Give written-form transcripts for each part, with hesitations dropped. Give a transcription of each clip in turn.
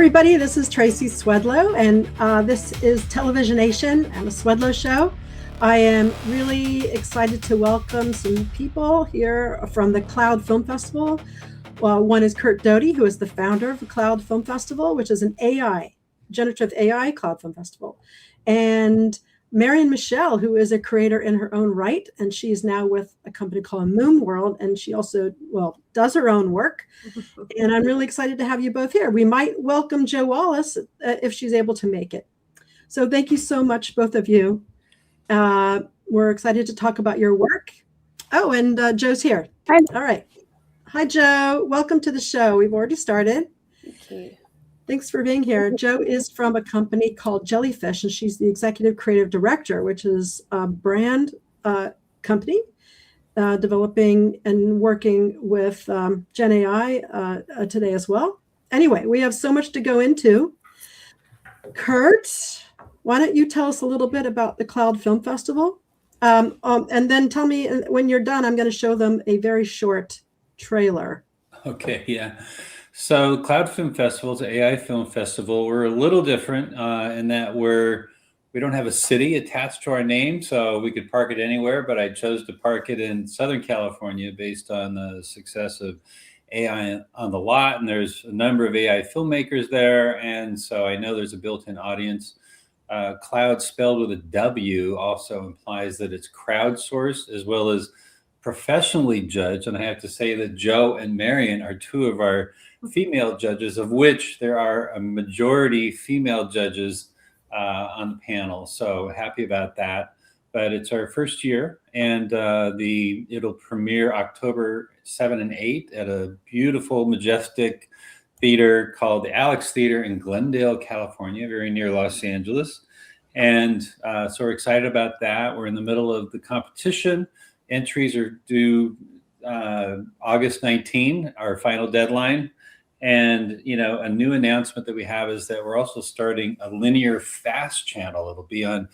everybody, this is Tracy Swedlow, and this is Televisionation and the Swedlow Show. I am really excited to welcome some people here from the CLOWD Film Festival. Well, one is Curt Doty, who is the founder of the CLOWD Film Festival, which is an Generative AI CLOWD Film Festival. And Marion Michele, who is a creator in her own right, and she's now with a company called Moon World, and she also, does her own work. And I'm really excited to have you both here. We might welcome Jo Wallace if she's able to make it. So thank you so much, both of you. We're excited to talk about your work. Oh, and Jo's here. Hi. All right. Hi, Jo. Welcome to the show. We've already started. Thank you. Thanks for being here. Jo is from a company called Jellyfish, and she's the executive creative director, which is a brand company developing and working with Gen AI today as well. Anyway, we have so much to go into. Curt, why don't you tell us a little bit about the CLOWD Film Festival? And then tell me when you're done, I'm going to show them a very short trailer. Okay, yeah. So CLOWD Film Festival is an AI film festival. We're a little different in that we don't have a city attached to our name, so we could park it anywhere, but I chose to park it in Southern California based on the success of AI on the lot, and there's a number of AI filmmakers there, and so I know there's a built-in audience. CLOWD spelled with a W also implies that it's crowdsourced as well as professionally judged, and I have to say that Jo and Marion are two of our female judges, of which there are a majority female judges on the panel. So happy about that. But it's our first year, and it'll premiere October 7 and 8 at a beautiful, majestic theater called the Alex Theater in Glendale, California, very near Los Angeles. And so we're excited about that. We're in the middle of the competition. Entries are due August 19, our final deadline. And, a new announcement that we have is that we're also starting a linear fast channel. It'll be on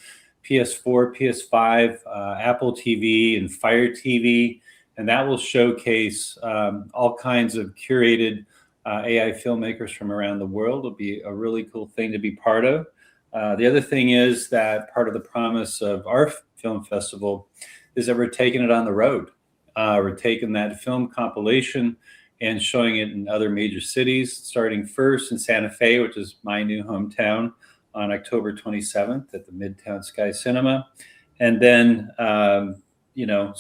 PS4, PS5, Apple TV, and Fire TV. And that will showcase all kinds of curated AI filmmakers from around the world. It'll be a really cool thing to be part of. The other thing is that part of the promise of our film festival is that we're taking it on the road. We're taking that film compilation and showing it in other major cities, starting first in Santa Fe, which is my new hometown, on October 27th at the Midtown Sky Cinema. And then, so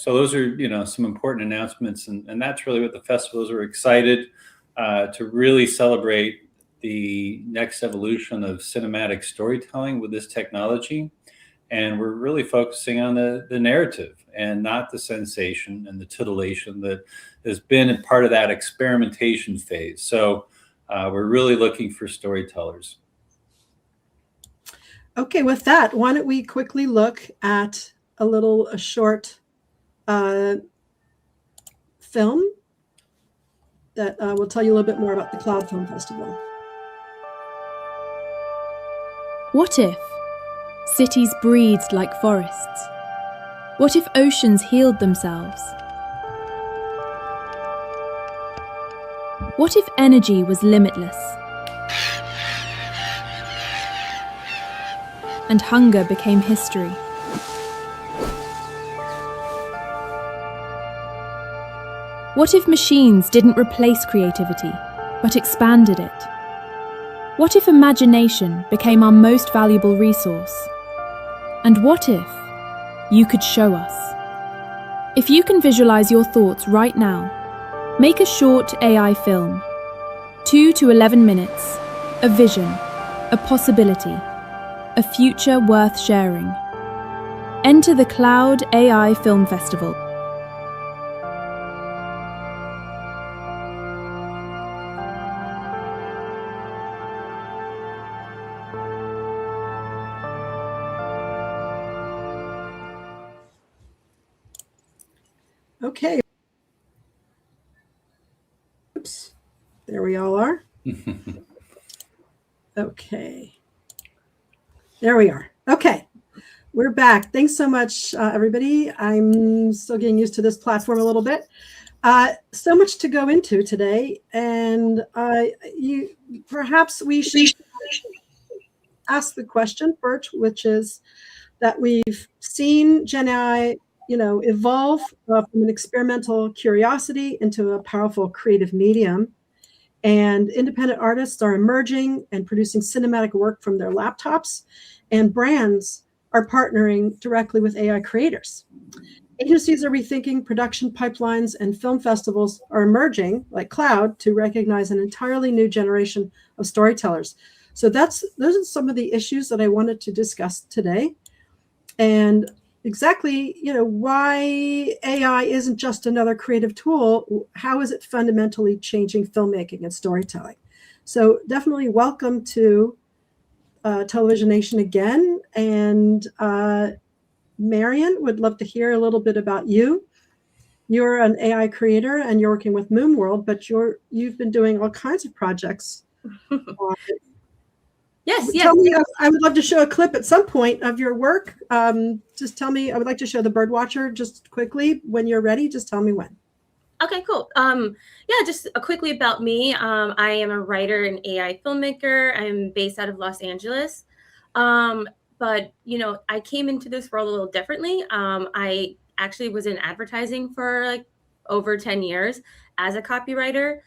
those are, some important announcements. And that's really what the festival is. We're excited to really celebrate the next evolution of cinematic storytelling with this technology. And we're really focusing on the narrative and not the sensation and the titillation that has been a part of that experimentation phase. So we're really looking for storytellers. Okay, with that, why don't we quickly look at a short film that will tell you a little bit more about the CLOWD Film Festival. What if cities breathed like forests? What if oceans healed themselves? What if energy was limitless? And hunger became history? What if machines didn't replace creativity, but expanded it? What if imagination became our most valuable resource? And what if you could show us? If you can visualize your thoughts right now, make a short AI film, 2 to 11 minutes, a vision, a possibility, a future worth sharing. Enter the CLOWD AI Film Festival. Okay. Oops. There we all are. Okay. There we are. Okay. We're back. Thanks so much, everybody. I'm still getting used to this platform a little bit. So much to go into today, and perhaps we should ask the question first, which is that we've seen Gen AI, evolve from an experimental curiosity into a powerful creative medium. And independent artists are emerging and producing cinematic work from their laptops, and brands are partnering directly with AI creators. Agencies are rethinking production pipelines, and film festivals are emerging, like CLOWD, to recognize an entirely new generation of storytellers. So those are some of the issues that I wanted to discuss today. And exactly, why AI isn't just another creative tool. How is it fundamentally changing filmmaking and storytelling? So definitely welcome to TelevisionAtion again. And Marion, would love to hear a little bit about you. You're an AI creator and you're working with Moonworld, but you've been doing all kinds of projects. Yes. Tell me, I would love to show a clip at some point of your work. Just tell me, I would like to show the Birdwatcher just quickly. When you're ready, just tell me when. Okay, cool. Just quickly about me. I am a writer and AI filmmaker. I'm based out of Los Angeles. But, I came into this world a little differently. I actually was in advertising for like over 10 years as a copywriter.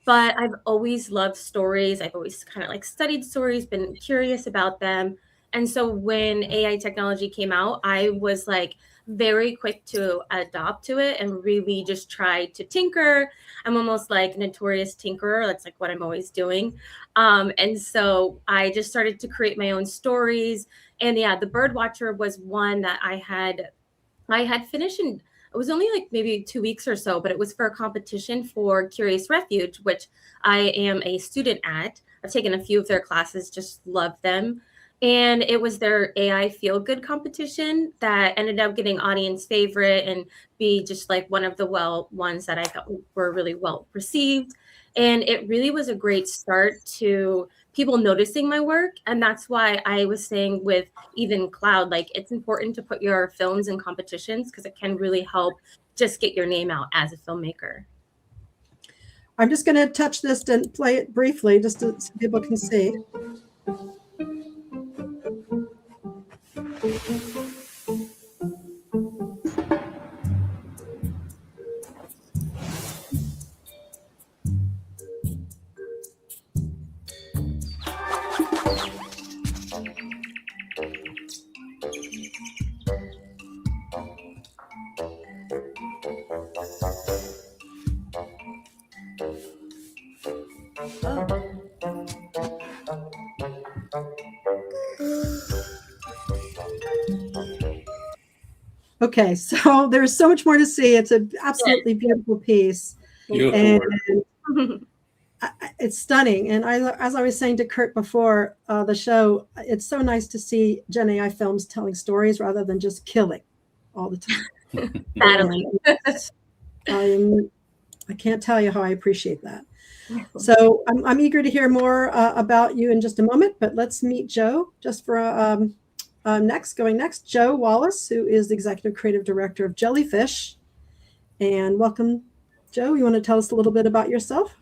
But I've always loved stories. I've always kind of like studied stories, been curious about them. And so when AI technology came out, I was like very quick to adopt to it and really just try to tinker. I'm almost like notorious tinkerer. That's like what I'm always doing. And so I just started to create my own stories. And yeah, the Birdwatcher was one that I had finished in, it was only like maybe 2 weeks or so, but it was for a competition for Curious Refuge, which I am a student at. I've taken a few of their classes, just love them. And it was their AI feel good competition that ended up getting audience favorite and be just like one of the ones that I thought were really well received. And it really was a great start to people noticing my work. And that's why I was saying with even CLOWD, like it's important to put your films in competitions because it can really help just get your name out as a filmmaker. I'm just going to touch this and play it briefly just so people can see. Okay, so there's so much more to see. It's an absolutely beautiful piece. Beautiful and it's stunning. And as I was saying to Curt before the show, it's so nice to see Gen AI films telling stories rather than just killing all the time. I can't tell you how I appreciate that. So I'm eager to hear more about you in just a moment, but let's meet Joe just for next. Joe Wallace, who is the Executive Creative Director of Jellyfish. And welcome, Joe. You want to tell us a little bit about yourself?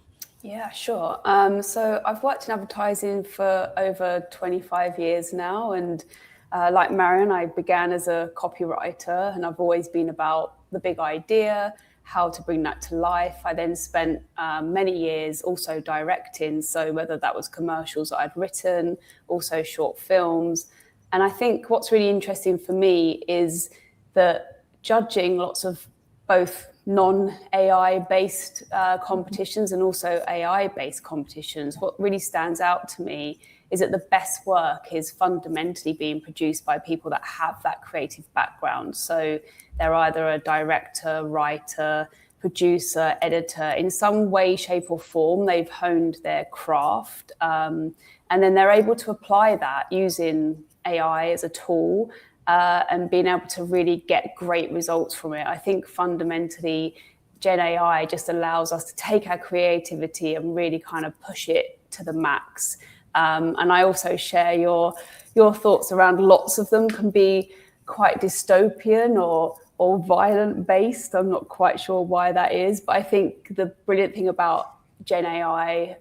Yeah, sure. So I've worked in advertising for over 25 years now. And like Marion, I began as a copywriter, and I've always been about the big idea, how to bring that to life. I then spent many years also directing. So whether that was commercials that I'd written, also short films. And I think what's really interesting for me is that judging lots of both non-AI based competitions and also AI based competitions, what really stands out to me is that the best work is fundamentally being produced by people that have that creative background. So they're either a director, writer, producer, editor. In some way, shape or form, they've honed their craft. And then they're able to apply that using AI as a tool and being able to really get great results from it. I think fundamentally, Gen AI just allows us to take our creativity and really kind of push it to the max. And I also share your thoughts around lots of them can be quite dystopian or violent based. I'm not quite sure why that is, but I think the brilliant thing about Gen AI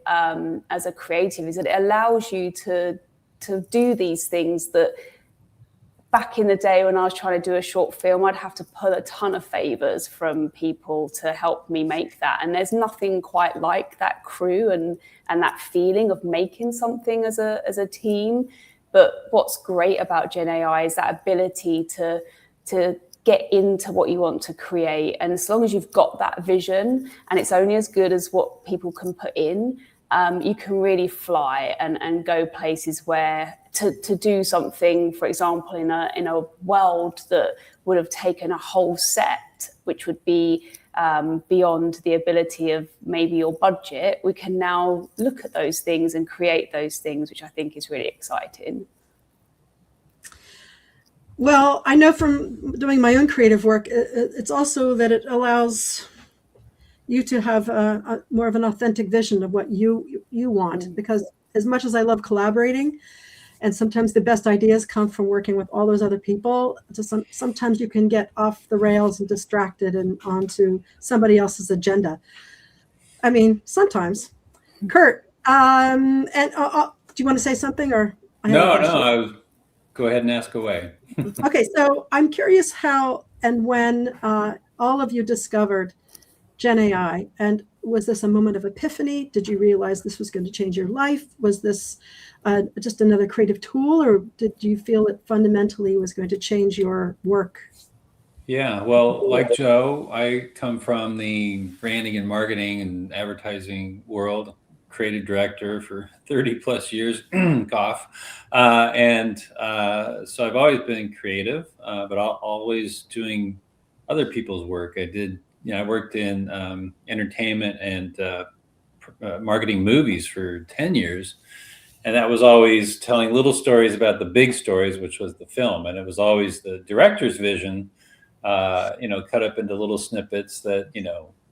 as a creative is that it allows you to do these things that back in the day when I was trying to do a short film, I'd have to pull a ton of favors from people to help me make that. And there's nothing quite like that crew and that feeling of making something as a team. But what's great about Gen AI is that ability to get into what you want to create. And as long as you've got that vision, and it's only as good as what people can put in, you can really fly and go places where to do something, for example, in a world that would have taken a whole set, which would be beyond the ability of maybe your budget. We can now look at those things and create those things, which I think is really exciting. Well, I know from doing my own creative work, it's also that it allows you to have a more of an authentic vision of what you want. Because as much as I love collaborating, and sometimes the best ideas come from working with all those other people, sometimes you can get off the rails and distracted and onto somebody else's agenda. I mean, sometimes. Curt, and do you want to say something, or? No, go ahead and ask away. Okay, so I'm curious how and when all of you discovered Gen AI, and was this a moment of epiphany? Did you realize this was going to change your life? Was this just another creative tool, or did you feel it fundamentally was going to change your work? Yeah, well, like Joe, I come from the branding and marketing and advertising world, creative director for 30 plus years, cough. So I've always been creative, but always doing other people's work. I worked in entertainment and marketing movies for 10 years. And that was always telling little stories about the big stories, which was the film. And it was always the director's vision, cut up into little snippets that,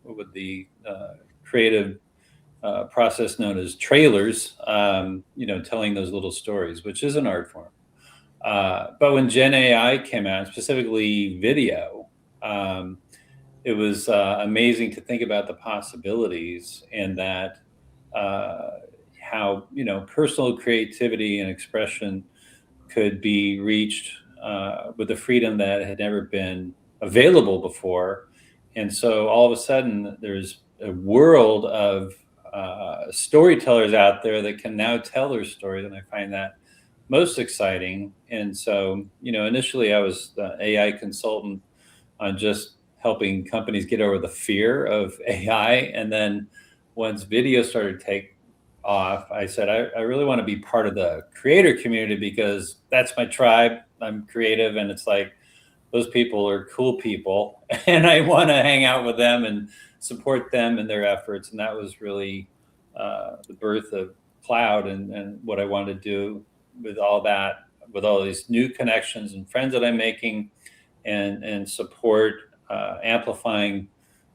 with the creative process known as trailers, telling those little stories, which is an art form. But when Gen AI came out, specifically video, it was amazing to think about the possibilities, and that how personal creativity and expression could be reached with a freedom that had never been available before. And so all of a sudden there's a world of storytellers out there that can now tell their stories, and I find that most exciting. And so initially I was the AI consultant on just helping companies get over the fear of AI. And then once video started to take off, I said, I really want to be part of the creator community, because that's my tribe. I'm creative, and it's like, those people are cool people, and I want to hang out with them and support them in their efforts. And that was really the birth of CLOWD and what I wanted to do with all that, with all these new connections and friends that I'm making, and support amplifying,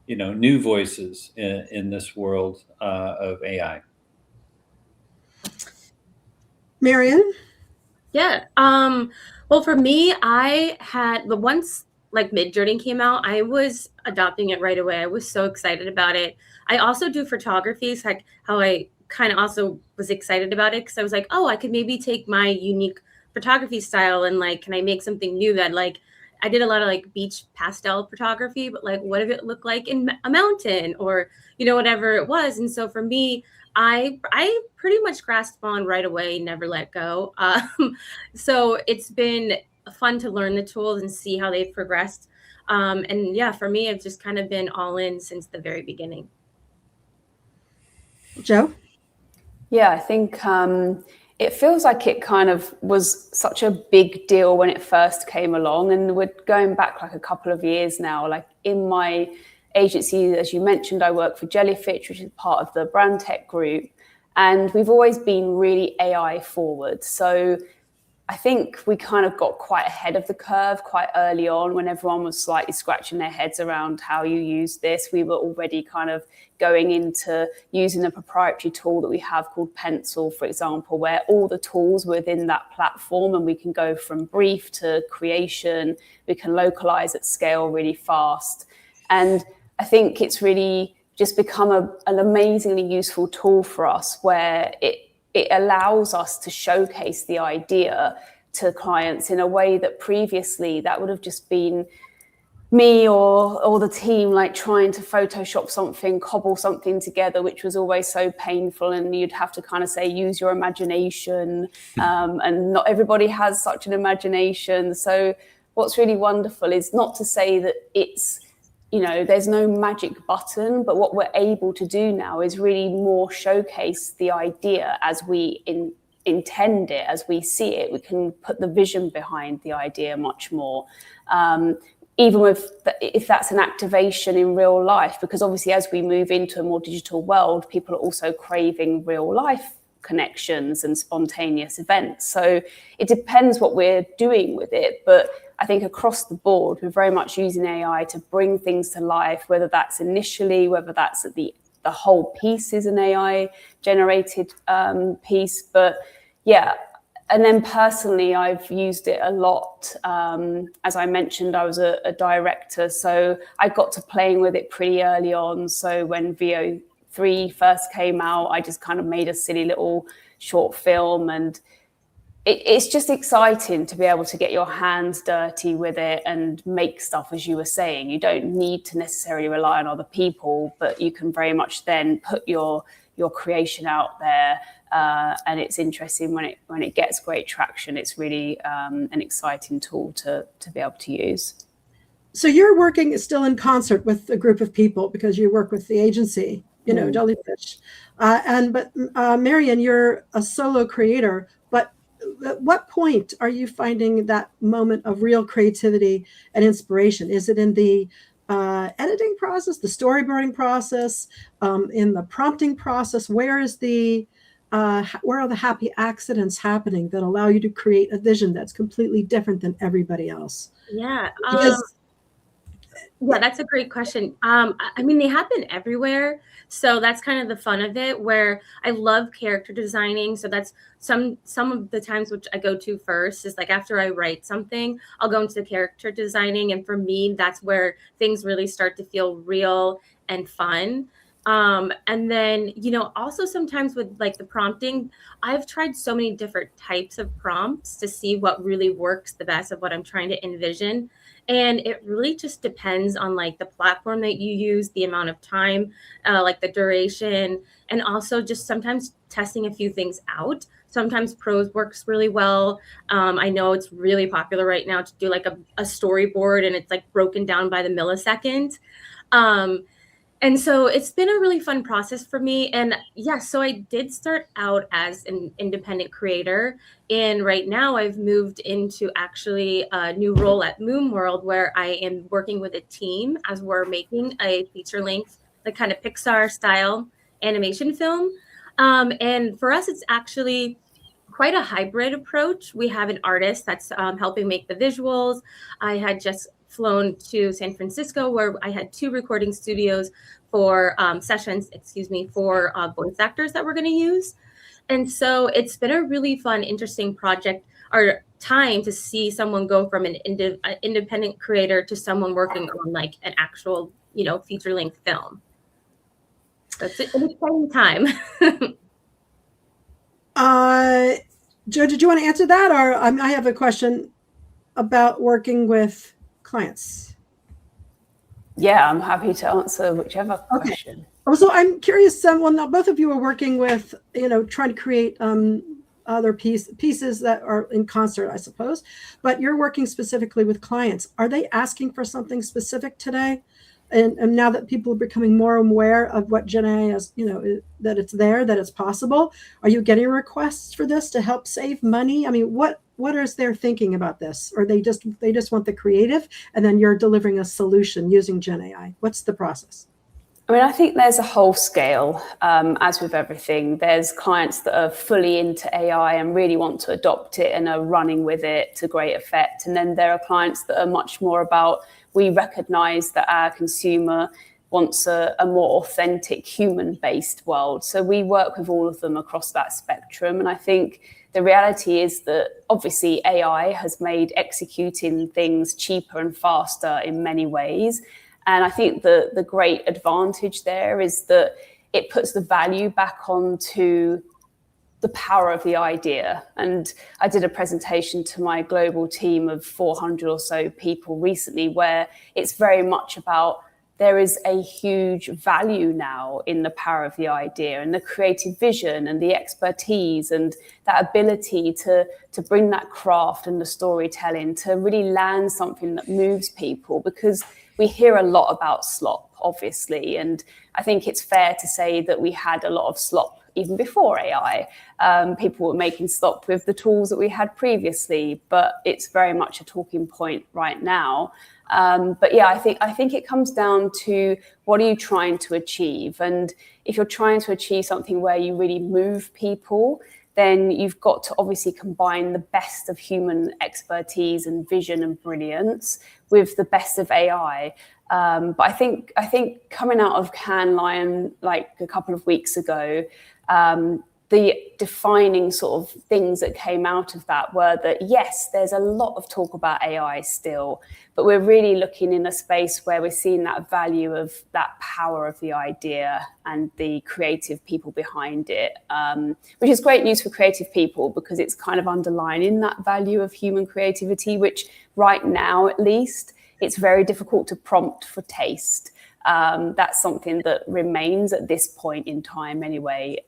new voices in this world of AI. Marion? Yeah. Well, for me, I had once Midjourney came out, I was adopting it right away. I was so excited about it. I also do photography, so how I kind of also was excited about it, because I was like, oh, I could maybe take my unique photography style and can I make something new that I did a lot of beach pastel photography, but what if it looked like in a mountain, or whatever it was. And so for me, I pretty much grasped on right away, never let go. So it's been fun to learn the tools and see how they've progressed. And yeah, for me, I've just kind of been all in since the very beginning. Joe? Yeah, I think it feels like it kind of was such a big deal when it first came along, and we're going back a couple of years now. In my agency, as you mentioned, I work for Jellyfish, which is part of the brand tech group, and we've always been really AI forward. So I think we kind of got quite ahead of the curve quite early on when everyone was slightly scratching their heads around how you use this. We were already kind of going into using a proprietary tool that we have called Pencil, for example, where all the tools within that platform, and we can go from brief to creation, we can localize at scale really fast. And I think it's really just become an amazingly useful tool for us, where it allows us to showcase the idea to clients in a way that previously that would have just been me or the team like trying to Photoshop something, cobble something together, which was always so painful. And you'd have to kind of say, use your imagination. And not everybody has such an imagination. So what's really wonderful is not to say that it's, there's no magic button, but what we're able to do now is really more showcase the idea as we intend it, as we see it. We can put the vision behind the idea much more, even if that's an activation in real life, because obviously as we move into a more digital world, people are also craving real life connections and spontaneous events. So it depends what we're doing with it, but I think across the board, we're very much using AI to bring things to life, whether that's initially, whether that's at the whole piece is an AI generated piece. But yeah, and then personally, I've used it a lot. As I mentioned, I was a director, so I got to playing with it pretty early on. So when VO3 first came out, I just kind of made a silly little short film, and it's just exciting to be able to get your hands dirty with it and make stuff, as you were saying. You don't need to necessarily rely on other people, but you can very much then put your creation out there. And it's interesting when it gets great traction. It's really an exciting tool to be able to use. So you're working still in concert with a group of people because you work with the agency, Jellyfish. But Marion, you're a solo creator, but at what point are you finding that moment of real creativity and inspiration? Is it in the editing process, the storyboarding process, in the prompting process? Where are the happy accidents happening that allow you to create a vision that's completely different than everybody else? Yeah. Yeah, that's a great question. I mean, they happen everywhere. So that's kind of the fun of it, where I love character designing. So that's some of the times which I go to first is like after I write something, I'll go into the character designing. And for me, that's where things really start to feel real and fun. And then, also sometimes with like the prompting, I've tried so many different types of prompts to see what really works the best of what I'm trying to envision. And it really just depends on like the platform that you use, the amount of time, like the duration, and also just sometimes testing a few things out. Sometimes prose works really well. I know it's really popular right now to do like a storyboard, and it's like broken down by the millisecond. And so it's been a really fun process for me. And yeah, so I did start out as an independent creator. And right now I've moved into actually a new role at Moon World, where I am working with a team as we're making a feature length, the kind of Pixar style animation film. And for us, it's actually quite a hybrid approach. We have an artist that's helping make the visuals. I had just flown to San Francisco, where I had 2 recording studios for sessions, for voice actors that we're going to use. And so it's been a really fun, interesting project or time to see someone go from an independent creator to someone working on like an actual, feature length film. So it's an exciting time. Joe, did you want to answer that? Or I have a question about working with clients. Yeah, I'm happy to answer whichever question. So I'm curious, both of you are working with, trying to create other pieces that are in concert, I suppose, but you're working specifically with clients. Are they asking for something specific today? And now that people are becoming more aware of what Gen AI is, that it's there, that it's possible, are you getting requests for this to help save money? I mean, what is their thinking about this? Or they just want the creative, and then you're delivering a solution using Gen AI? What's the process? I mean, I think there's a whole scale, as with everything. There's clients that are fully into AI and really want to adopt it and are running with it to great effect. And then there are clients that are much more about, we recognize that our consumer wants a more authentic, human-based world. So we work with all of them across that spectrum. And I think the reality is that obviously AI has made executing things cheaper and faster in many ways. And I think the great advantage there is that it puts the value back onto the power of the idea. And I did a presentation to my global team of 400 or so people recently, where it's very much about, there is a huge value now in the power of the idea and the creative vision and the expertise and that ability to bring that craft and the storytelling to really land something that moves people. Because we hear a lot about slop, obviously, and I think it's fair to say that we had a lot of slop even before AI. People were making slop with the tools that we had previously, but it's very much a talking point right now. But yeah, I think it comes down to, what are you trying to achieve? And if you're trying to achieve something where you really move people, then you've got to obviously combine the best of human expertise and vision and brilliance with the best of AI. But I think coming out of Cannes Lion like a couple of weeks ago, the defining sort of things that came out of that were that, yes, there's a lot of talk about AI still, but we're really looking in a space where we're seeing that value of that power of the idea and the creative people behind it, which is great news for creative people, because it's kind of underlining that value of human creativity, which right now, at least, it's very difficult to prompt for taste. That's something that remains at this point in time anyway,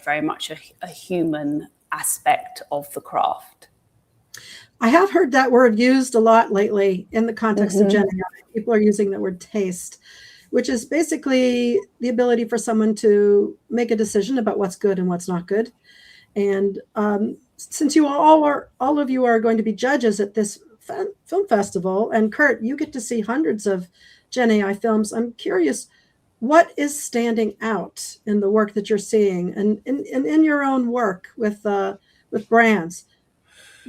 very much a human aspect of the craft. I have heard that word used a lot lately in the context of Gen AI. People are using the word taste, which is basically the ability for someone to make a decision about what's good and what's not good. And since you all of you are going to be judges at this film festival, and Curt, you get to see hundreds of Gen AI films, I'm curious, what is standing out in the work that you're seeing, and in your own work with brands?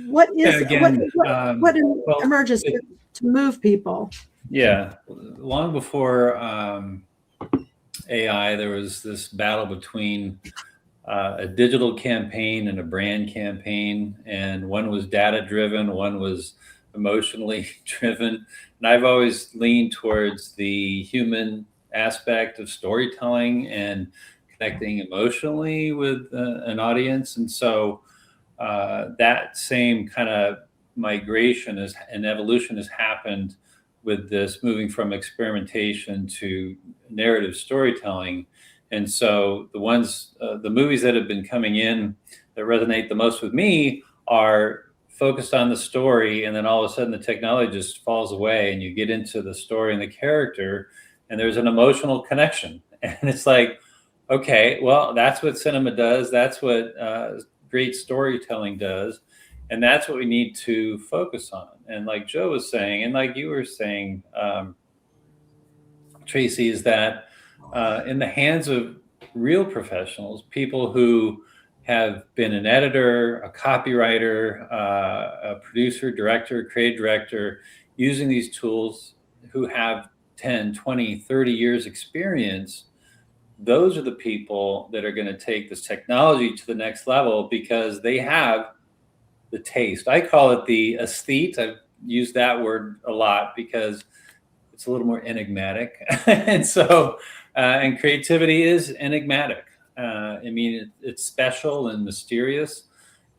What is what emerges to move people? Yeah, long before AI, there was this battle between a digital campaign and a brand campaign, and one was data driven, one was emotionally driven. And I've always leaned towards the human aspect of storytelling and connecting emotionally with an audience. And so that same kind of migration and evolution has happened with this moving from experimentation to narrative storytelling. And so the movies that have been coming in that resonate the most with me are focused on the story, and then all of a sudden the technology just falls away and you get into the story and the character, and there's an emotional connection. And it's like, okay, well, that's what cinema does. That's what great storytelling does. And that's what we need to focus on. And like Joe was saying, and like you were saying, Tracy, is that in the hands of real professionals, people who have been an editor, a copywriter, a producer, director, creative director, using these tools, who have 10, 20, 30 years experience, those are the people that are going to take this technology to the next level, because they have the taste. I call it the aesthete. I've used that word a lot because it's a little more enigmatic. And so, and creativity is enigmatic. I mean, it's special and mysterious.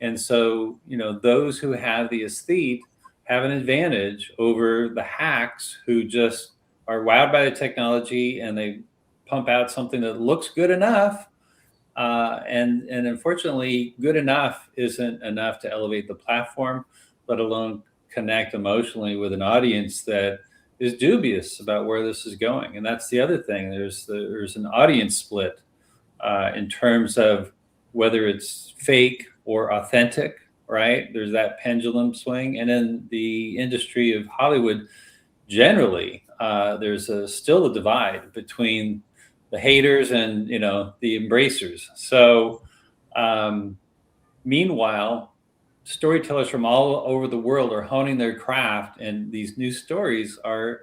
And so, those who have the aesthete have an advantage over the hacks who just are wowed by the technology and they pump out something that looks good enough. And unfortunately, good enough isn't enough to elevate the platform, let alone connect emotionally with an audience that is dubious about where this is going. And that's the other thing. There's an audience split in terms of whether it's fake or authentic, right? There's that pendulum swing. And in the industry of Hollywood, generally, there's still a divide between haters and, the embracers. So meanwhile, storytellers from all over the world are honing their craft, and these new stories are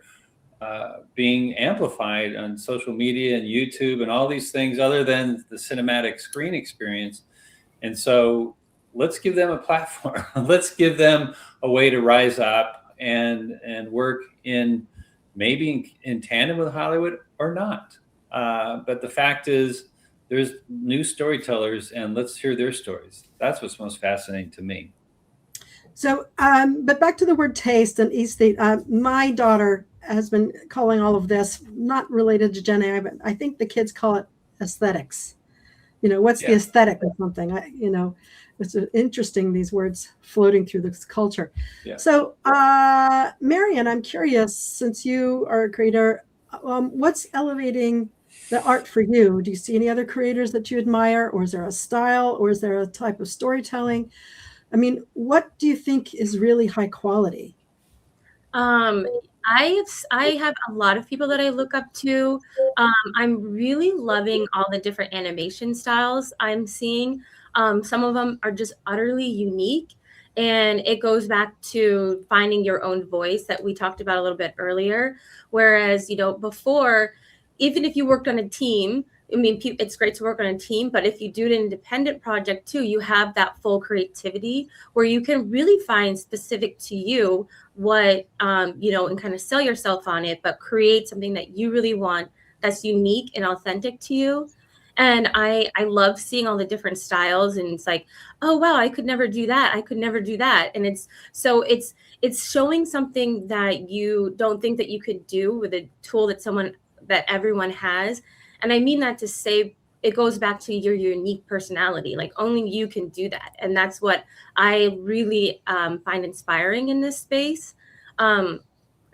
being amplified on social media and YouTube and all these things other than the cinematic screen experience. And so let's give them a platform. Let's give them a way to rise up and work maybe in tandem with Hollywood or not. But the fact is, there's new storytellers, and let's hear their stories. That's what's most fascinating to me. So, but back to the word taste and aesthete. My daughter has been calling all of this, not related to Gen AI, but I think the kids call it aesthetics. What's the aesthetic of something? It's interesting, these words floating through this culture. Yeah. So, Marion, I'm curious, since you are a creator, what's elevating the art for you? Do you see any other creators that you admire, or is there a style, or is there a type of storytelling? I mean, what do you think is really high quality? I have a lot of people that I look up to. I'm really loving all the different animation styles I'm seeing. Some of them are just utterly unique, and it goes back to finding your own voice that we talked about a little bit earlier. Whereas, before, even if you worked on a team, I mean, it's great to work on a team, but if you do an independent project too, you have that full creativity where you can really find specific to you what, and kind of sell yourself on it, but create something that you really want that's unique and authentic to you. And I love seeing all the different styles, and it's like, oh, wow, I could never do that. I could never do that. And it's showing something that you don't think that you could do with a tool that everyone has. And I mean that to say, it goes back to your unique personality. Like, only you can do that. And that's what I really find inspiring in this space.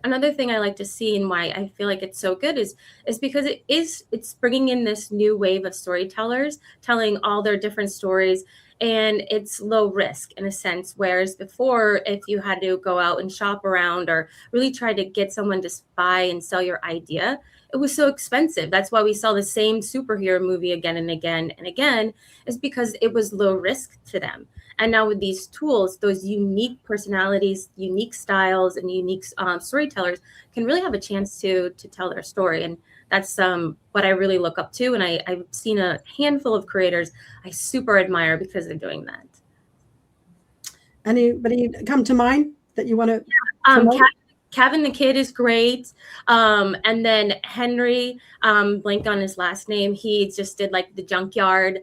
Another thing I like to see, and why I feel like it's so good, is because it's bringing in this new wave of storytellers telling all their different stories, and it's low risk in a sense. Whereas before, if you had to go out and shop around or really try to get someone to buy and sell your idea, it was so expensive. That's why we saw the same superhero movie again and again and again, is because it was low risk to them. And now with these tools, those unique personalities, unique styles, and unique storytellers can really have a chance to tell their story. And that's what I really look up to. And I've seen a handful of creators I super admire because they're doing that. Anybody come to mind that you want to? Kevin the Kid is great. And then Henry, blanked on his last name. He just did like the Junkyard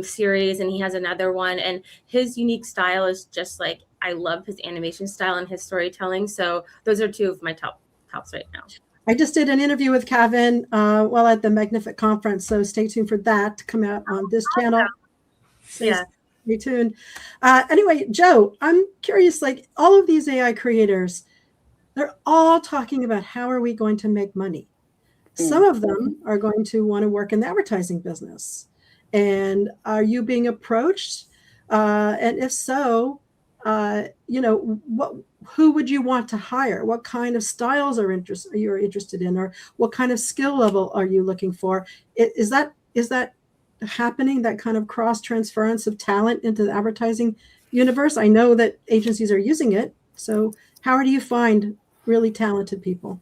series, and he has another one. And his unique style is just like, I love his animation style and his storytelling. So those are two of my tops right now. I just did an interview with Kevin while at the Magnific conference. So stay tuned for that to come out on this channel. Stay tuned. Anyway, Joe, I'm curious, like all of these AI creators, they're all talking about how are we going to make money. Some of them are going to want to work in the advertising business. And are you being approached? And if so, who would you want to hire? What kind of styles are you interested in, or what kind of skill level are you looking for? Is that happening? That kind of cross transference of talent into the advertising universe? I know that agencies are using it. So how do you find really talented people?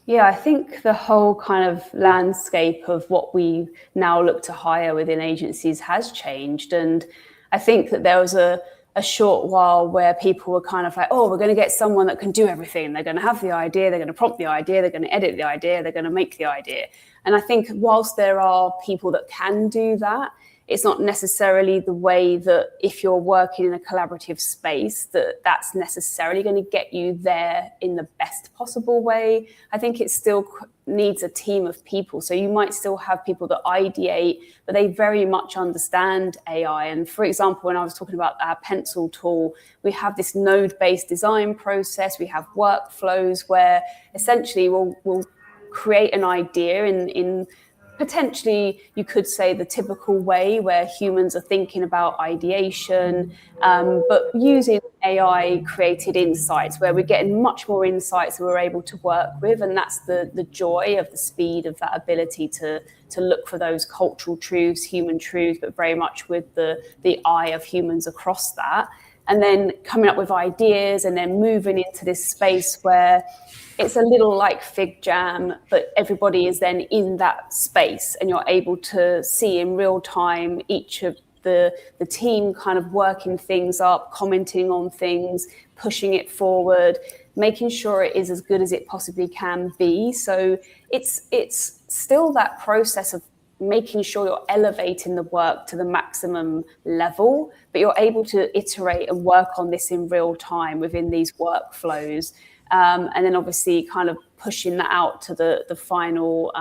Yeah, I think the whole kind of landscape of what we now look to hire within agencies has changed. And I think that there was a short while where people were kind of like, oh, we're going to get someone that can do everything. They're going to have the idea, they're going to prompt the idea, they're going to edit the idea, they're going to make the idea. And I think whilst there are people that can do that, it's not necessarily the way that if you're working in a collaborative space that's necessarily going to get you there in the best possible way. I think it still needs a team of people. So you might still have people that ideate, but they very much understand AI. And for example, when I was talking about our pencil tool, we have this node-based design process. We have workflows where essentially we'll create an idea in potentially you could say the typical way where humans are thinking about ideation, but using AI created insights where we're getting much more insights that we're able to work with. And that's the joy of the speed of that ability to look for those cultural truths, human truths, but very much with the eye of humans across that. And then coming up with ideas and then moving into this space where it's a little like Fig Jam, but everybody is then in that space and you're able to see in real time each of the team kind of working things up, commenting on things, pushing it forward, making sure it is as good as it possibly can be. So it's still that process of making sure you're elevating the work to the maximum level, but you're able to iterate and work on this in real time within these workflows. And then obviously kind of pushing that out to the final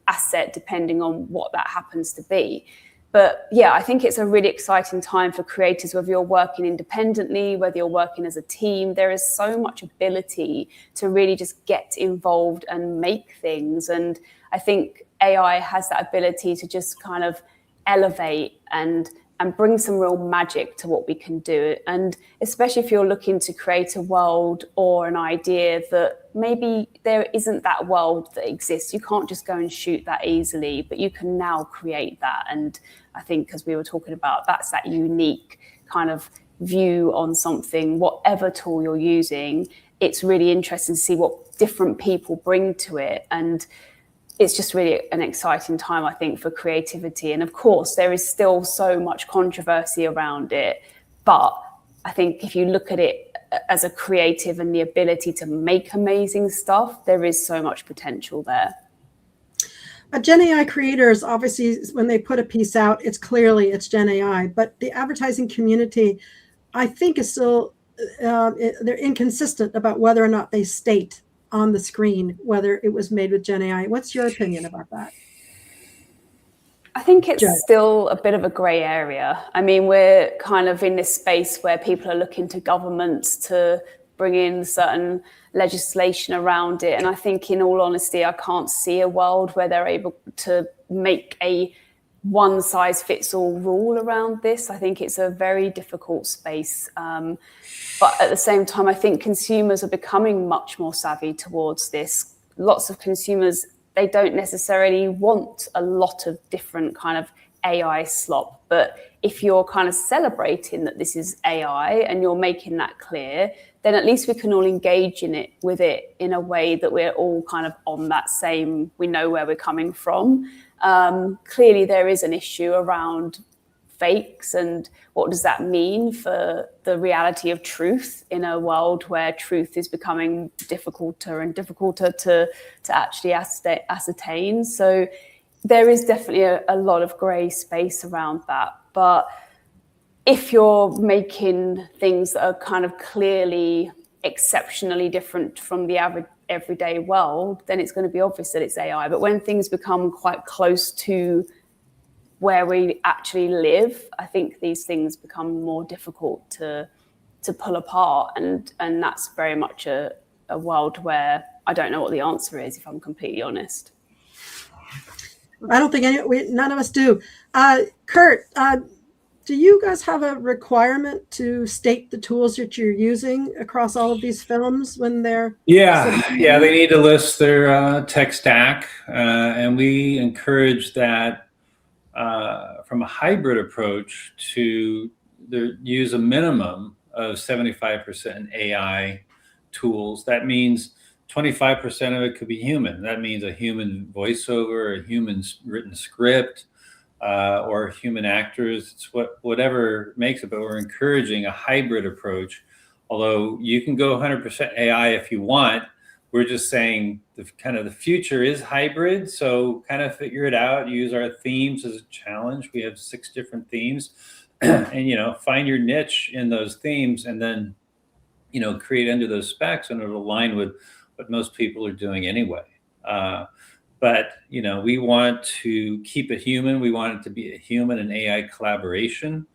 asset, depending on what that happens to be. But yeah, I think it's a really exciting time for creators, whether you're working independently, whether you're working as a team. There is so much ability to really just get involved and make things. And I think AI has that ability to just kind of elevate and bring some real magic to what we can do. And especially if you're looking to create a world or an idea that maybe there isn't that world that exists, you can't just go and shoot that easily, but you can now create that. And I think, as we were talking about, that's that unique kind of view on something, whatever tool you're using. It's really interesting to see what different people bring to it. And it's just really an exciting time, I think, for creativity. And of course, there is still so much controversy around it. But I think if you look at it as a creative and the ability to make amazing stuff, there is so much potential there. Gen AI creators, obviously, when they put a piece out, it's Gen AI. But the advertising community, I think, is still, they're inconsistent about whether or not they state on the screen whether it was made with Gen AI. What's your opinion about that? I think it's still a bit of a grey area. I mean, we're kind of in this space where people are looking to governments to bring in certain legislation around it. And I think, in all honesty, I can't see a world where they're able to make a one-size-fits-all rule around this. I think it's a very difficult space. But at the same time, I think consumers are becoming much more savvy towards this. Lots of consumers, they don't necessarily want a lot of different kind of AI slop. But if you're kind of celebrating that this is AI and you're making that clear, then at least we can all engage with it in a way that we're all kind of on that same, we know where we're coming from. Clearly, there is an issue around fakes and what does that mean for the reality of truth in a world where truth is becoming difficulter and difficulter to actually ascertain. So there is definitely a lot of grey space around that. But if you're making things that are kind of clearly exceptionally different from the average everyday world, then it's going to be obvious that it's AI. But when things become quite close to where we actually live, I think these things become more difficult to pull apart. And that's very much a world where I don't know what the answer is, if I'm completely honest. I don't think none of us do. Curt, do you guys have a requirement to state the tools that you're using across all of these films when they're... Yeah, they need to list their tech stack. And we encourage that from a hybrid approach to use a minimum of 75% AI tools. That means 25% of it could be human. That means a human voiceover, a human written script, or human actors. It's whatever makes it, but we're encouraging a hybrid approach. Although you can go 100% AI if you want, we're just saying the future is hybrid. So kind of figure it out. Use our themes as a challenge. We have 6 different themes, and find your niche in those themes, and then create under those specs, and it'll align with what most people are doing anyway. But we want to keep it human. We want it to be a human and AI collaboration,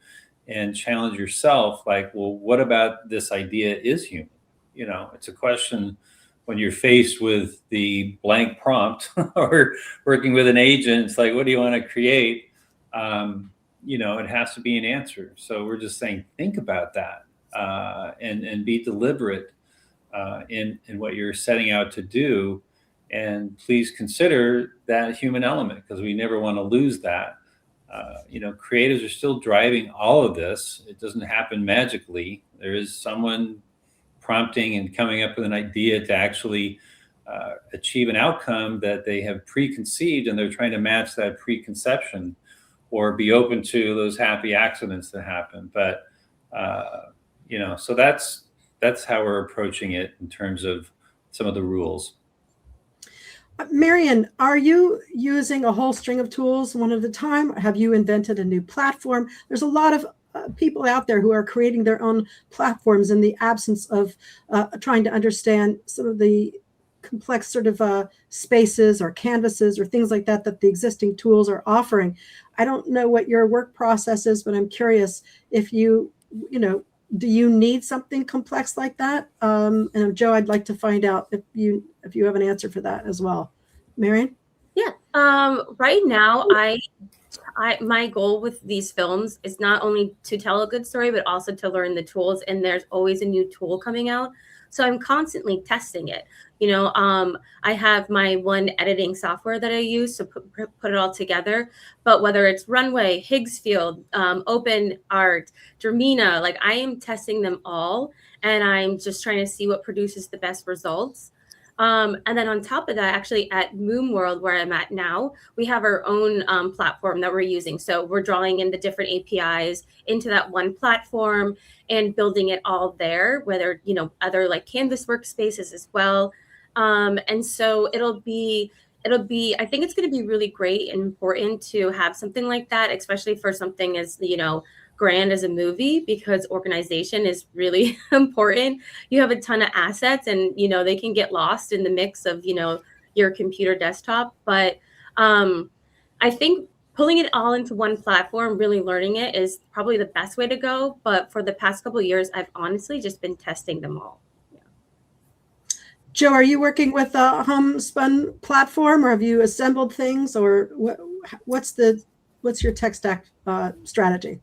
and challenge yourself. Like, well, what about this idea is human? It's a question when you're faced with the blank prompt or working with an agent, it's like, what do you want to create? It has to be an answer. So we're just saying, think about that, and be deliberate in what you're setting out to do. And please consider that human element, because we never want to lose that. Creatives are still driving all of this. It doesn't happen magically. There is someone prompting and coming up with an idea to actually achieve an outcome that they have preconceived, and they're trying to match that preconception or be open to those happy accidents that happen. But, so that's how we're approaching it in terms of some of the rules. Marion, are you using a whole string of tools one at a time? Have you invented a new platform? There's a lot of people out there who are creating their own platforms in the absence of trying to understand some of the complex sort of spaces or canvases or things like that the existing tools are offering. I don't know what your work process is, but I'm curious if do you need something complex like that? And Joe, I'd like to find out if you have an answer for that as well. Marion? Yeah. Right now, my goal with these films is not only to tell a good story, but also to learn the tools. And there's always a new tool coming out. So I'm constantly testing it. I have my one editing software that I use to put it all together. But whether it's Runway, Higgsfield, Open Art, Dermina, like I am testing them all. And I'm just trying to see what produces the best results. And then on top of that, actually at Moon World, where I'm at now, we have our own platform that we're using. So we're drawing in the different APIs into that one platform and building it all there, whether, other like Canvas workspaces as well. And so it'll be, I think it's going to be really great and important to have something like that, especially for something as, grand as a movie, because organization is really important. You have a ton of assets and, they can get lost in the mix of, your computer desktop. But I think pulling it all into one platform, really learning it is probably the best way to go. But for the past couple of years, I've honestly just been testing them all. Joe, are you working with a homespun platform, or have you assembled things, or what's your tech stack strategy?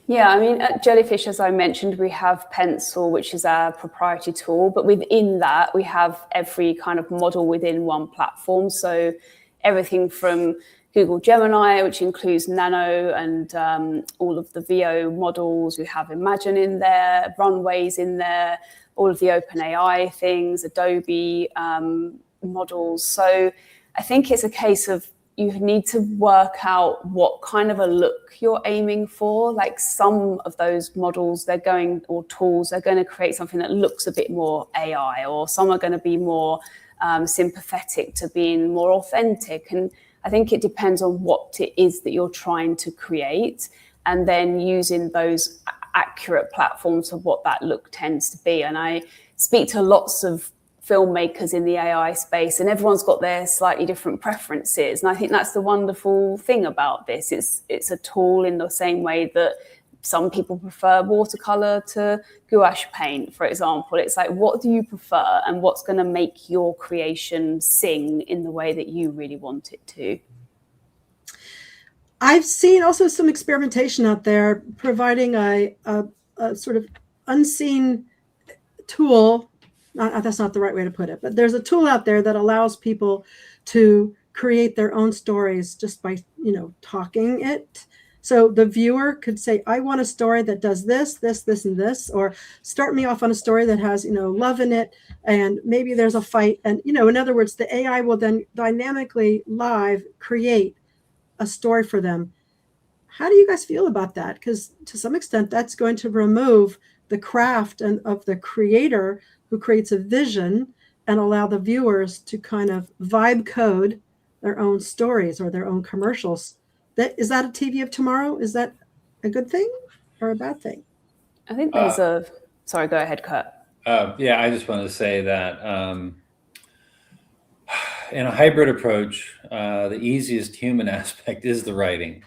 Yeah, I mean, at Jellyfish, as I mentioned, we have Pencil, which is our proprietary tool. But within that, we have every kind of model within one platform. So everything from Google Gemini, which includes Nano and all of the VO models. We have Imagine in there, Runways in there, all of the OpenAI things, Adobe models. So I think it's a case of you need to work out what kind of a look you're aiming for. Like some of those models, or tools, they're going to create something that looks a bit more AI, or some are going to be more sympathetic to being more authentic. And I think it depends on what it is that you're trying to create, and then using those accurate platforms for what that look tends to be. And I speak to lots of filmmakers in the AI space, and everyone's got their slightly different preferences. And I think that's the wonderful thing about this. It's a tool in the same way that some people prefer watercolor to gouache paint, for example. It's like, what do you prefer, and what's going to make your creation sing in the way that you really want it to? I've seen also some experimentation out there providing a sort of unseen tool. That's not the right way to put it, but there's a tool out there that allows people to create their own stories just by, talking it. So the viewer could say, I want a story that does this, this, this, and this, or start me off on a story that has, love in it, and maybe there's a fight. And, in other words, the AI will then dynamically live create a story for them. How do you guys feel about that? Because to some extent, that's going to remove the craft of the creator who creates a vision and allow the viewers to kind of vibe code their own stories or their own commercials. Is that a TV of tomorrow? Is that a good thing or a bad thing? I think there's sorry, go ahead, Curt. Yeah, I just want to say that in a hybrid approach, the easiest human aspect is the writing.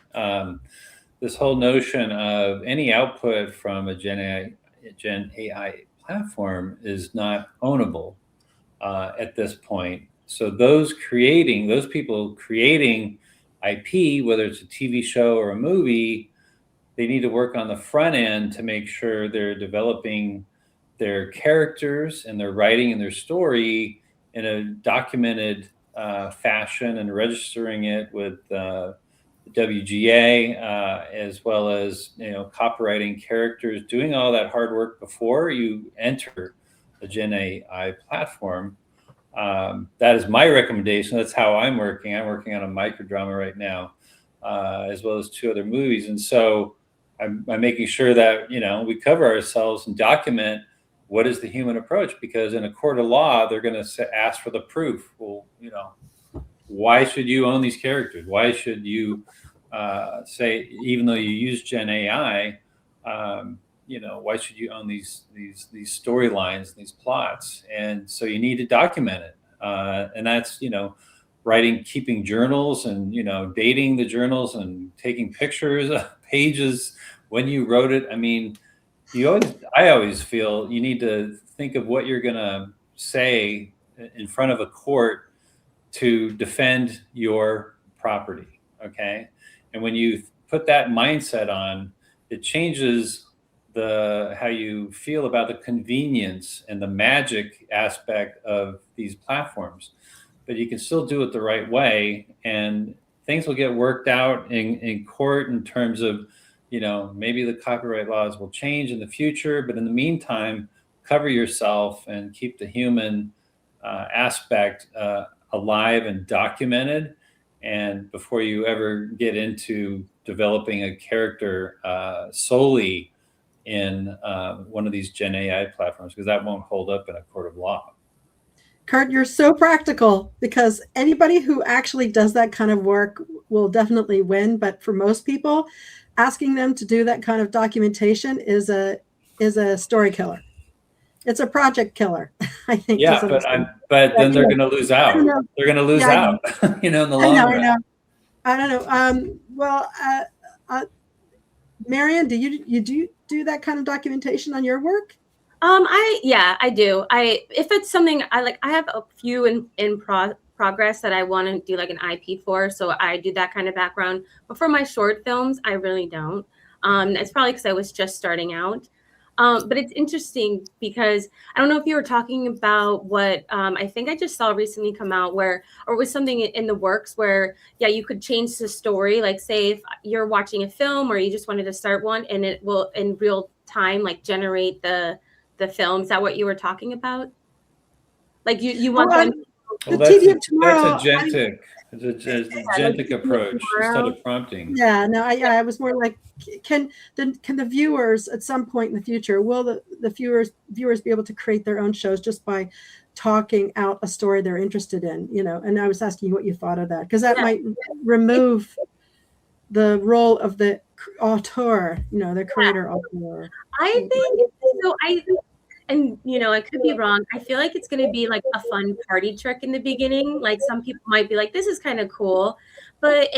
This whole notion of any output from a Gen AI platform is not ownable. at this point. So those people creating IP, whether it's a TV show or a movie, they need to work on the front end to make sure they're developing their characters and their writing and their story in a documented fashion, and registering it with WGA, as well as, you know, copywriting characters, doing all that hard work before you enter the Gen AI platform. That is my recommendation. That's how I'm working. I'm working on a microdrama right now, as well as 2 other movies. And so I'm making sure that, you know, we cover ourselves and document what is the human approach, because in a court of law, they're going to ask for the proof. Well, you know, why should you own these characters? Why should you say, even though you use Gen AI, you know, why should you own these storylines, these plots? And so you need to document it. And that's, you know, writing, keeping journals, and, you know, dating the journals and taking pictures of pages when you wrote it. I mean, I always feel you need to think of what you're going to say in front of a court to defend your property. Okay. And when you put that mindset on, it changes how you feel about the convenience and the magic aspect of these platforms. But you can still do it the right way, and things will get worked out in court in terms of, you know, maybe the copyright laws will change in the future, but in the meantime, cover yourself and keep the human aspect alive and documented. And before you ever get into developing a character solely in one of these Gen AI platforms, because that won't hold up in a court of law. Curt, you're so practical, because anybody who actually does that kind of work will definitely win. But for most people, asking them to do that kind of documentation is a story killer. It's a project killer, I think. Yeah, but then they're going to lose out. They're going to lose out, you know, in the long run. I don't know. Well, Marion, do you do that kind of documentation on your work? I do. If it's something I like, I have a few in progress that I want to do like an IP for, so I do that kind of background. But for my short films, I really don't. It's probably because I was just starting out. But it's interesting because I don't know if you were talking about what I think I just saw recently come out, or it was something in the works where, yeah, you could change the story. Like, say if you're watching a film or you just wanted to start one, and it will in real time like generate the film. Is that what you were talking about? Like you want them? The TV of tomorrow. That's agentic. It's a agentic approach instead of prompting. Yeah, no, I was more like, can the viewers at some point in the future, will the viewers be able to create their own shows just by talking out a story they're interested in? You know, and I was asking you what you thought of that, because that might remove the role of the auteur, you know, the creator auteur. I think so. And you know, I could be wrong. I feel like it's going to be like a fun party trick in the beginning. Like some people might be like, this is kind of cool, but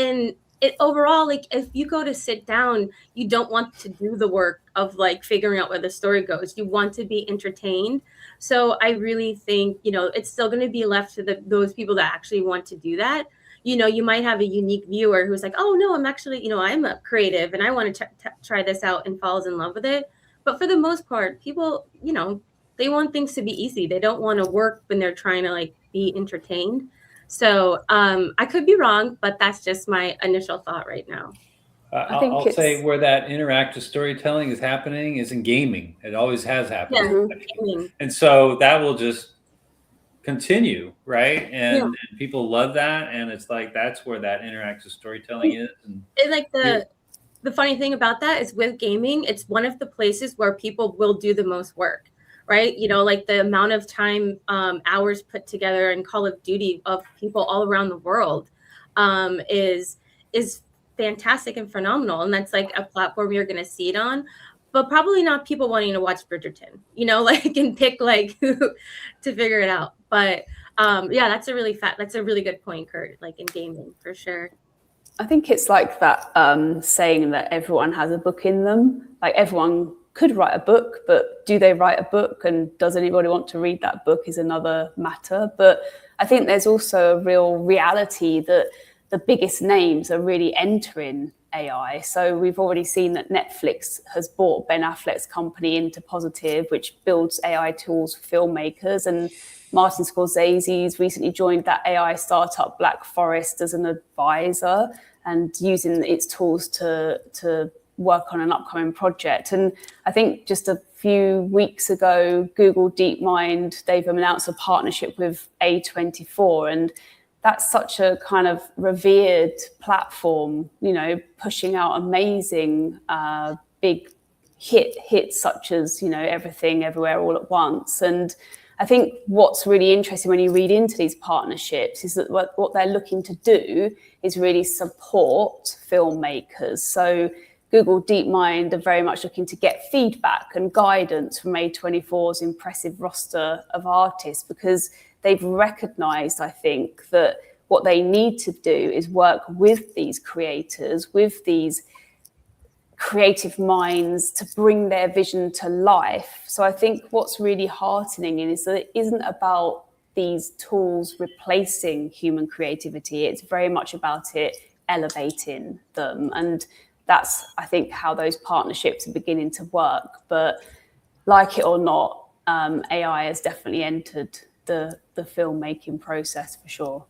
overall, like if you go to sit down, you don't want to do the work of like figuring out where the story goes. You want to be entertained. So I really think, you know, it's still going to be left to those people that actually want to do that. You know, you might have a unique viewer who's like, oh no, I'm actually, you know, I'm a creative and I want to try this out, and falls in love with it. But for the most part, people, you know, they want things to be easy. They don't want to work when they're trying to like be entertained. So I could be wrong, but that's just my initial thought right now. I'll say where that interactive storytelling is happening is in gaming. It always has happened. Yeah, and so that will just continue, right? And people love that. And it's like, that's where that interactive storytelling is. And like the funny thing about that is with gaming, it's one of the places where people will do the most work, right? You know, like the amount of time, hours put together in Call of Duty of people all around the world is fantastic and phenomenal. And that's like a platform you're going to see it on, but probably not people wanting to watch Bridgerton, you know, like, and pick like to figure it out. But yeah, that's a really good point, Curt, like in gaming for sure. I think it's like that saying that everyone has a book in them. Like everyone could write a book, but do they write a book, and does anybody want to read that book is another matter. But I think there's also a real reality that the biggest names are really entering AI. So we've already seen that Netflix has bought Ben Affleck's company into Positive, which builds AI tools for filmmakers. And Martin Scorsese's recently joined that AI startup Black Forest as an advisor and using its tools to work on an upcoming project. And I think just a few weeks ago, Google DeepMind, they've announced a partnership with A24, and that's such a kind of revered platform, you know, pushing out amazing big hits such as, you know, Everything Everywhere All at Once. And I think what's really interesting when you read into these partnerships is that what they're looking to do is really support filmmakers. So Google DeepMind are very much looking to get feedback and guidance from A24's impressive roster of artists, because they've recognized, I think, that what they need to do is work with these creators, with these creative minds to bring their vision to life. So I think what's really heartening is that it isn't about these tools replacing human creativity. It's very much about it elevating them. And that's, I think, how those partnerships are beginning to work. But like it or not, AI has definitely entered the filmmaking process for sure.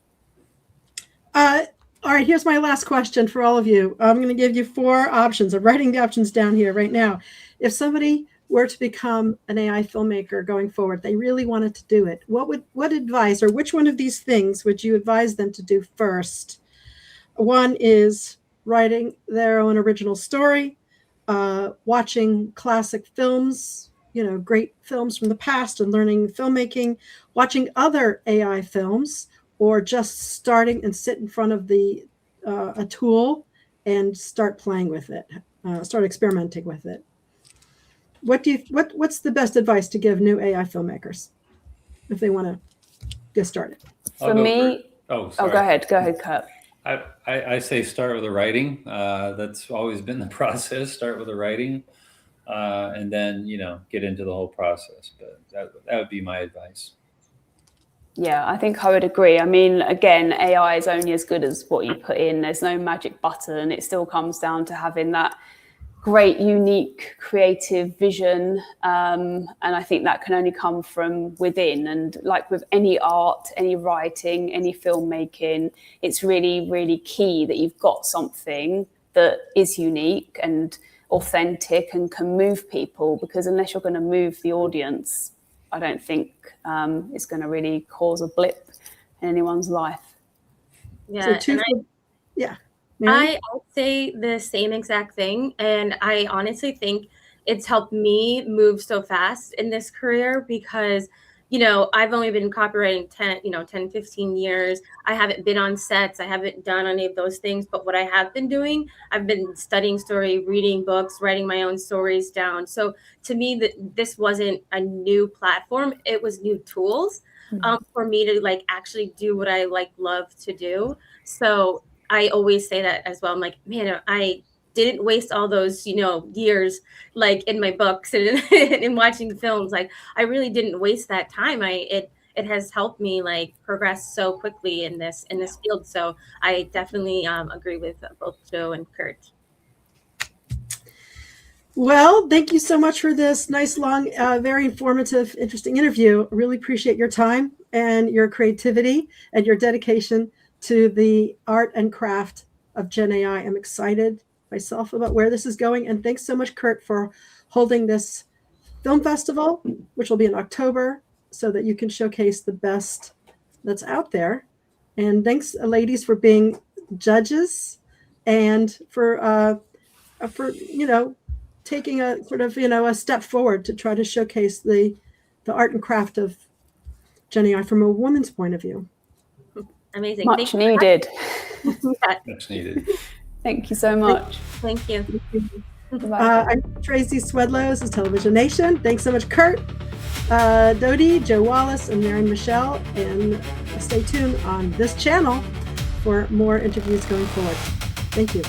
All right, here's my last question for all of you. I'm going to give you 4 options. I'm writing the options down here right now. If somebody were to become an AI filmmaker going forward, they really wanted to do it, what advice, or which one of these things would you advise them to do first? One is writing their own original story, watching classic films, you know, great films from the past and learning filmmaking, watching other AI films, or just starting and sit in front of a tool and start playing with it, start experimenting with it. What's the best advice to give new AI filmmakers if they want to get started? For me, go ahead, Curt. I say start with the writing. That's always been the process. Start with the writing, and then, you know, get into the whole process. But that would be my advice. Yeah, I think I would agree. I mean, again, AI is only as good as what you put in. There's no magic button. It still comes down to having that great, unique, creative vision. And I think that can only come from within. And like with any art, any writing, any filmmaking, it's really, really key that you've got something that is unique and authentic and can move people, because unless you're going to move the audience, I don't think it's going to really cause a blip in anyone's life. Yeah, So I say the same exact thing. And I honestly think it's helped me move so fast in this career because, you know, I've only been copywriting 10, 15 years. I haven't been on sets. I haven't done any of those things. But what I have been doing, I've been studying story, reading books, writing my own stories down. So to me, this wasn't a new platform. It was new tools for me to like actually do what I love to do. So I always say that as well. I'm like, man, I didn't waste all those, years like in my books and in watching films. Like I really didn't waste that time. It has helped me like progress so quickly in this field. So I definitely agree with both Joe and Curt. Well, thank you so much for this nice, long, very informative, interesting interview. I really appreciate your time and your creativity and your dedication to the art and craft of Gen AI. I'm excited myself about where this is going. And thanks so much, Curt, for holding this film festival, which will be in October, so that you can showcase the best that's out there. And thanks, ladies, for being judges and for taking a sort of, a step forward to try to showcase the art and craft of Gen AI from a woman's point of view. Amazing. Much needed. Much needed. Thank you so much. Thank you. I'm Tracy Swedlow. This is Television Nation. Thanks so much, Curt Doty, Joe Wallace, and Marion Michele. And stay tuned on this channel for more interviews going forward. Thank you.